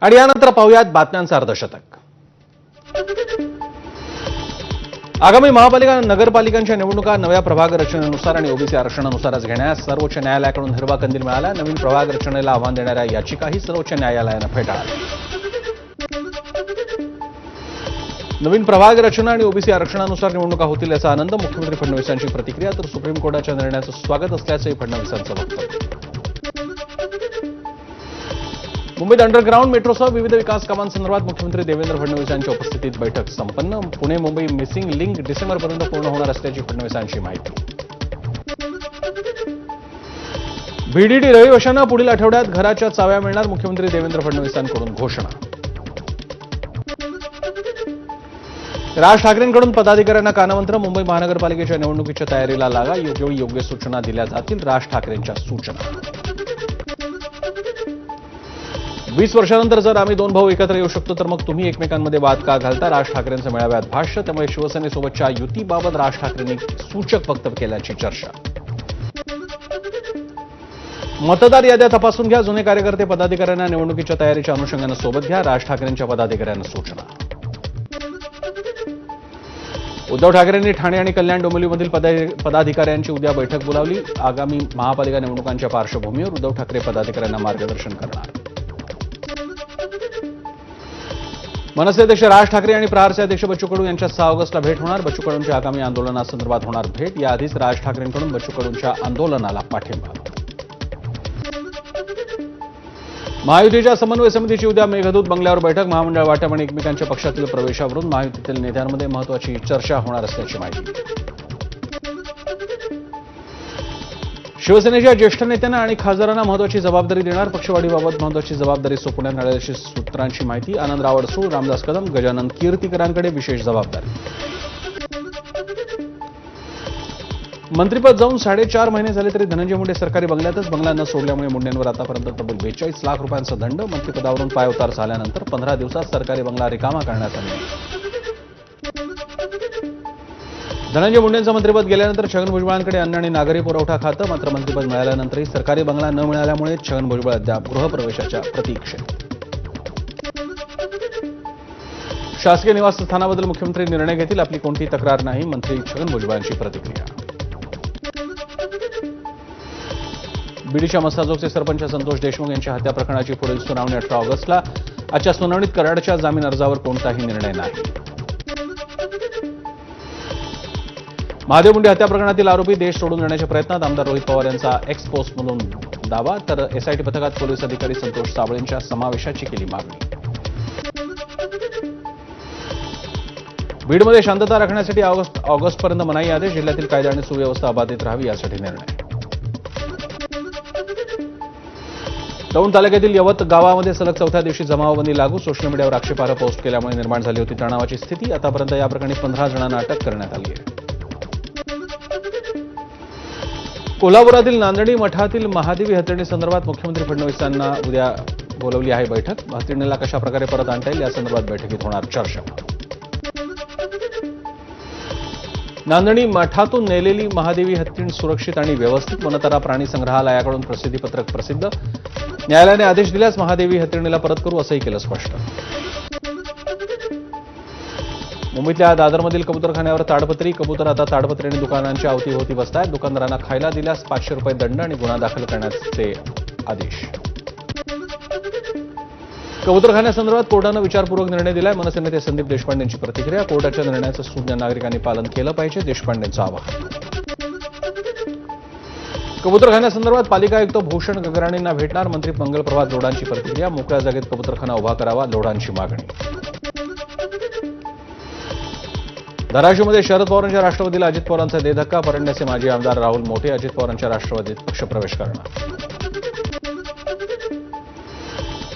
आणि यानंतर पाहूयात बातम्यांचं अर्धशतक. आगामी महापालिका नगरपालिकांच्या निवडणुका नव्या प्रभाग रचनेनुसार आणि ओबीसी आरक्षणानुसारच घेण्यास सर्वोच्च न्यायालयाकडून हिरवा कंदील मिळाला. नवीन प्रभाग रचनेला आव्हान देणाऱ्या याचिकाही सर्वोच्च न्यायालयानं फेटाळल्या. नवीन प्रभाग रचना आणि ओबीसी आरक्षणानुसार निवडणुका होतील याचा आनंद. मुख्यमंत्री फडणवीसांची प्रतिक्रिया. तर सुप्रीम कोर्टाच्या निर्णयाचं स्वागत असल्याचंही फडणवीसांचं वक्तव्य. मुंबईत अंडरग्राऊंड मेट्रोसह विविध विकास कामांसंदर्भात मुख्यमंत्री देवेंद्र फडणवीस यांच्या उपस्थितीत बैठक संपन्न. पुणे मुंबई मिसिंग लिंक डिसेंबरपर्यंत पूर्ण होणार असल्याची फडणवीसांची माहिती. बीडीडी रहिवाशांना पुढील आठवड्यात घराच्या चाव्या मिळणार. मुख्यमंत्री देवेंद्र फडणवीसांकडून घोषणा. राज ठाकरेंकडून पदाधिकाऱ्यांना कानमंत्र. मुंबई महानगरपालिकेच्या निवडणुकीच्या तयारीला लागा. योग्यवेळी योग्य सूचना दिल्या जातील. राज ठाकरेंच्या सूचना. 20 वर्षानंतर जर आम्ही दोन भाऊ एकत्र येऊ शकतो तर मग तुम्ही एकमेकांमध्ये वाद का घालता. राज ठाकरेंचं मेळाव्यात भाष्य. त्यामुळे शिवसेनेसोबतच्या युतीबाबत राज ठाकरेंनी सूचक वक्तव्य केल्याची चर्चा. मतदार याद्या तपासून घ्या. जुने कार्यकर्ते पदाधिकाऱ्यांना निवडणुकीच्या तयारीच्या अनुषंगानं सोबत घ्या. राज ठाकरेंच्या पदाधिकाऱ्यांना सूचना. उद्धव ठाकरेंनी ठाणे आणि कल्याण डोंबिवलीमधील पदाधिकाऱ्यांची उद्या बैठक बोलावली. आगामी महापालिका निवडणुकांच्या पार्श्वभूमीवर उद्धव ठाकरे पदाधिकाऱ्यांना मार्गदर्शन करणार. मनसे अध्यक्ष राज ठाकरे आणि प्रहारचे अध्यक्ष बच्चू कडू यांच्या 6 ऑगस्टला भेट होणार. बच्चू कडूंच्या आगामी आंदोलनासंदर्भात होणार भेट. याआधीच राज ठाकरेंकडून बच्चू कडूंच्या आंदोलनाला पाठिंबा. महायुतीच्या समन्वय समितीची उद्या मेघदूत बंगल्यावर बैठक. महामंडळ वाटप आणि एकमेकांच्या पक्षातील प्रवेशावरून महायुतीतील नेत्यांमध्ये महत्वाची चर्चा होणार असल्याची माहिती. शिवसेनेच्या ज्येष्ठ नेत्यांना आणि खासदारांना महत्वाची जबाबदारी देणार. पक्षवाढीबाबत महत्वाची जबाबदारी सोपवण्यात आल्याची सूत्रांची माहिती. आनंदराव अडसूळ, रामदास कदम, गजानन कीर्तीकरांकडे विशेष जबाबदारी. मंत्रिपद जाऊन 4.5 महिने झाले तरी धनंजय मुंडे सरकारी बंगल्यातच. बंगला न सोडल्यामुळे मुंडेंवर आतापर्यंत तब्बल 42 लाख रुपयांचा दंड. मंत्रिपदावरून पायउतार झाल्यानंतर 15 दिवसात सरकारी बंगला रिकामा करण्याचा निर्णय. धनंजय मुंडेंचं मंत्रिपद गेल्यानंतर छगन भुजबळांकडे अन्न आणि नागरी पुरवठा खातं. मात्र मंत्रिपद मिळाल्यानंतरही सरकारी बंगला न मिळाल्यामुळे छगन भुजबळ अद्याप गृहप्रवेशाच्या प्रतीक्षेत. शासकीय निवासस्थानाबद्दल मुख्यमंत्री निर्णय घेतील. आपली कोणतीही तक्रार नाही. मंत्री छगन भुजबळांची प्रतिक्रिया. बीडीच्या मसाजोगचे सरपंच संतोष देशमुख यांच्या हत्या प्रकरणाची पुढील सुनावणी 18 ऑगस्टला. आजच्या सुनावणीत कराडच्या जामीन अर्जावर कोणताही निर्णय नाही. महादेव मुंडे हत्या प्रकरणातील आरोपी देश सोडून जाण्याच्या प्रयत्नात. आमदार रोहित पवार यांचा एक्स पोस्टमधून दावा. तर एसआयटी पथकात पोलीस अधिकारी संतोष साबळेंच्या समावेशाची केली मागणी. बीडमध्ये शांतता राखण्यासाठी ऑगस्टपर्यंत मनाई आदेश. जिल्ह्यातील कायदा आणि सुव्यवस्था अबाधित राहावी यासाठी निर्णय. दौंड तालुक्यातील यवत गावामध्ये सलग 4थ्या दिवशी जमावबंदी लागू. सोशल मीडियावर आक्षेपार्ह पोस्ट केल्यामुळे निर्माण झाली होती तणावाची स्थिती. आतापर्यंत या प्रकरणी 15 जणांना अटक करण्यात आली आहे. कोल्हापुरातील नांदणी मठातील महादेवी हत्तीणी संदर्भात मुख्यमंत्री फडणवीसांना उद्या बोलावली आहे बैठक. हत्तीणीला कशा प्रकारे परत आणता येईल यासंदर्भात बैठकीत होणार चर्चा. नांदणी मठातून नेलेली महादेवी हत्तीण सुरक्षित आणि व्यवस्थित. वनतारा प्राणी संग्रहालयाकडून प्रसिद्धीपत्रक प्रसिद्ध. न्यायालयाने आदेश दिल्यास महादेवी हत्तीणीला परत करू असंही केलं स्पष्ट. मुंबईतल्या दादरमधील कबुतरखान्यावर ताडपत्री. कबूतर आता ताडपत्री आणि दुकानांच्या अवतीभोवती बसतायत. दुकानदारांना खायला दिल्यास 500 रुपये दंड आणि गुन्हा दाखल करण्याचे आदेश. कबुतरखान्यासंदर्भात कोर्टानं विचारपूर्वक निर्णय दिलाय. मनसे नेते संदीप देशपांडेंची प्रतिक्रिया. कोर्टाच्या निर्णयाचं सुज्ञ नागरिकांनी पालन केलं पाहिजे. देशपांडेंचं आवाहन. कबुतरखान्यासंदर्भात पालिका आयुक्त भूषण गगराणींना भेटणार. मंत्री मंगलप्रभात लोढांची प्रतिक्रिया. मोकळ्या जागेत कबुतरखाना उभा करावा लोढांची मागणी. धाराशिवमध्ये शरद पवारांच्या राष्ट्रवादीला अजित पवारांचा देधक्का. परंड्याचे माजी आमदार राहुल मोठे अजित पवारांच्या राष्ट्रवादीत पक्षप्रवेश करणार.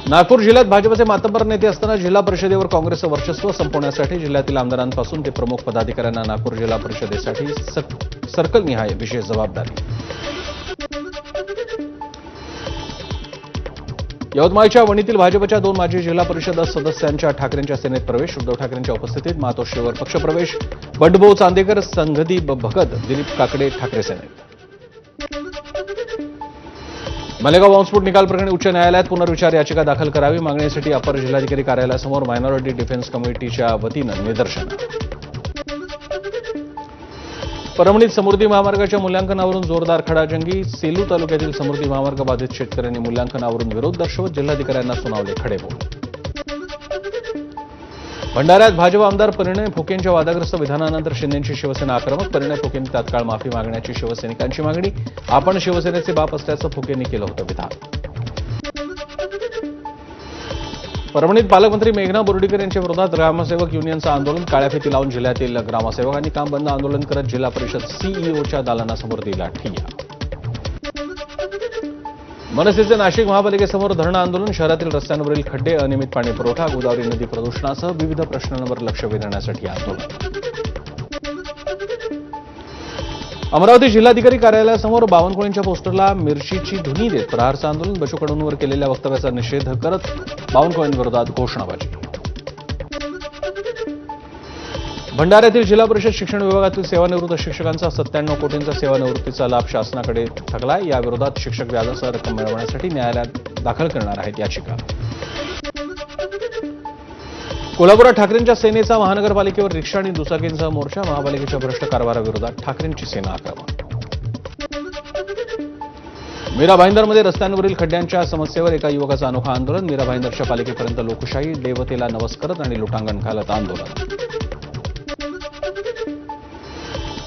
नागपूर जिल्ह्यात भाजपचे मातब्बर नेते असताना जिल्हा परिषदेवर काँग्रेसचं वर्चस्व संपवण्यासाठी जिल्ह्यातील आमदारांपासून ते प्रमुख पदाधिकाऱ्यांना नागपूर जिल्हा परिषदेसाठी सर्कलनिहाय विशेष जबाबदारी. यवतमाळच्या वणीतील भाजपच्या 2 माजी जिल्हा परिषद सदस्यांच्या ठाकरेंच्या सेनेत प्रवेश. उद्धव ठाकरेंच्या उपस्थितीत मातोश्रीवर पक्षप्रवेश. बंडभाऊ चांदेकर, संगदी भगत, दिलीप काकडे ठाकरे सेनेत. मालेगाव बॉम्बस्फोट निकाल प्रकरणी उच्च न्यायालयात पुनर्विचार याचिका दाखल करावी मागणीसाठी अपर जिल्हाधिकारी कार्यालयासमोर मायनॉरिटी डिफेन्स कमिटीच्या वतीनं निदर्शनं. परभणीत समृद्धी महामार्गाच्या मूल्यांकनावरून जोरदार खडाजंगी. सेलू तालुक्यातील समृद्धी महामार्ग बाधित शेतकऱ्यांनी मूल्यांकनावरून विरोध दर्शवत जिल्हाधिकाऱ्यांना सुनावले खडेबोल. भंडाऱ्यात भाजप आमदार परिणय फुकेंच्या वादग्रस्त विधानानंतर शिंदेची शिवसेना आक्रमक. परिणय फुकेंनी तात्काळ माफी मागण्याची शिवसैनिकांची मागणी. आपण शिवसेनेचे बाप असल्याचं फुकेंनी केलं होतं विधान. परभणीत पालकमंत्री मेघना बोर्डीकर यांच्या विरोधात ग्रामसेवक युनियनचं आंदोलन. काळ्या फिती लावून जिल्ह्यातील ग्रामसेवकांनी काम बंद आंदोलन करत जिल्हा परिषद सीईओच्या दालनासमोर दिला ठिय्या. मनसेचे नाशिक महापालिकेसमोर धरणं आंदोलन. शहरातील रस्त्यांवरील खड्डे, अनियमित पाणी पुरवठा, गोदावरी नदी प्रदूषणासह विविध प्रश्नांवर लक्ष वेधण्यासाठी आंदोलन. अमरावती जिल्हाधिकारी कार्यालयासमोर बावनकुळेंच्या पोस्टरला मिरचीची धुनी देत प्रहारचं आंदोलन. बच्चू कडूंवर केलेल्या वक्तव्याचा निषेध करत बावनकुळेंविरोधात घोषणाबाजी. भंडाऱ्यातील जिल्हा परिषद शिक्षण विभागातील सेवानिवृत्त शिक्षकांचा 97 कोटींचा सेवानिवृत्तीचा लाभ शासनाकडे थकलाय. या विरोधात शिक्षक व्याजासह रक्कम मिळवण्यासाठी न्यायालयात दाखल करणार आहेत याचिका. कोल्हापुरात ठाकरेंच्या सेनेचा महानगरपालिकेवर रिक्षा आणि दुचाकींचा मोर्चा. महापालिकेच्या भ्रष्ट कारभाराविरोधात ठाकरेंची सेना आक्रमक. मीरा भाईंदरमध्ये रस्त्यांवरील खड्ड्यांच्या समस्येवर एका युवकाचं अनोखं आंदोलन. मीरा भाईंदरच्या पालिकेपर्यंत लोकशाही, देवतेला नवस करत आणि लुटांगण घालत आंदोलन.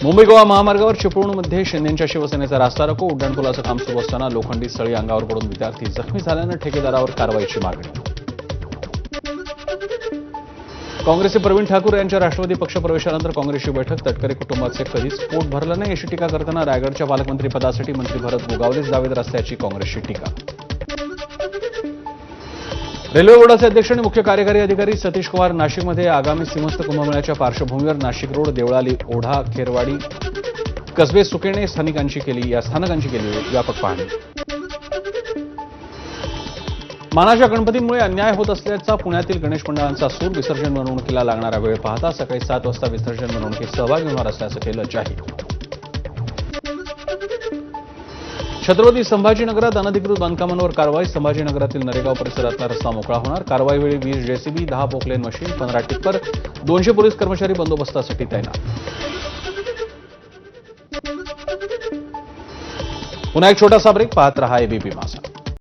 मुंबई गोवा महामार्गावर चिपळूणमध्ये शिंदेच्या शिवसेनेचा रास्ता रोको. उड्डाणपुलाचं काम सुरू असताना लोखंडी सळी अंगावर पडून विद्यार्थी जखमी झाल्यानं ठेकेदारावर कारवाईची मागणी. काँग्रेसचे प्रवीण ठाकूर यांच्या राष्ट्रवादी पक्ष प्रवेशानंतर काँग्रेसची बैठक. तटकरे कुटुंबाचे कधीच पोट भरलं नाही अशी टीका करताना रायगडच्या पालकमंत्री पदासाठी मंत्री भरत गोगावलेच दावेदार असल्याची काँग्रेसची टीका. रेल्वे बोर्डाचे अध्यक्ष आणि मुख्य कार्यकारी अधिकारी सतीश कुमार नाशिकमध्ये आगामी सिंहस्थ कुंभमेळ्याच्या पार्श्वभूमीवर नाशिक रोड, देवळाली, ओढा, खेरवाडी, कसबे, सुकेणे स्थानकांची केली व्यापक पाहणी. मानाच्या गणपतींमुळे अन्याय होत असल्याचा पुण्यातील गणेश मंडळांचा सूर. विसर्जन मिरवणुकीला लागणारा वेळ पाहता सकाळी 7 वाजता विसर्जन मिरवणुकीत सहभागी होणार असल्याचं केलं जाहीर. छत्रपती संभाजीनगरात अनधिकृत बांधकामांवर कारवाई. संभाजीनगरातील नरेगाव परिसरातला रस्ता मोकळा होणार. कारवाईवेळी 20 JCB, 10 Poclain machine, 15 tipper, 200 police कर्मचारी बंदोबस्तासाठी तैनात. पुन्हा एक छोटासा ब्रेक. पाहत रहा एबीपी माझा.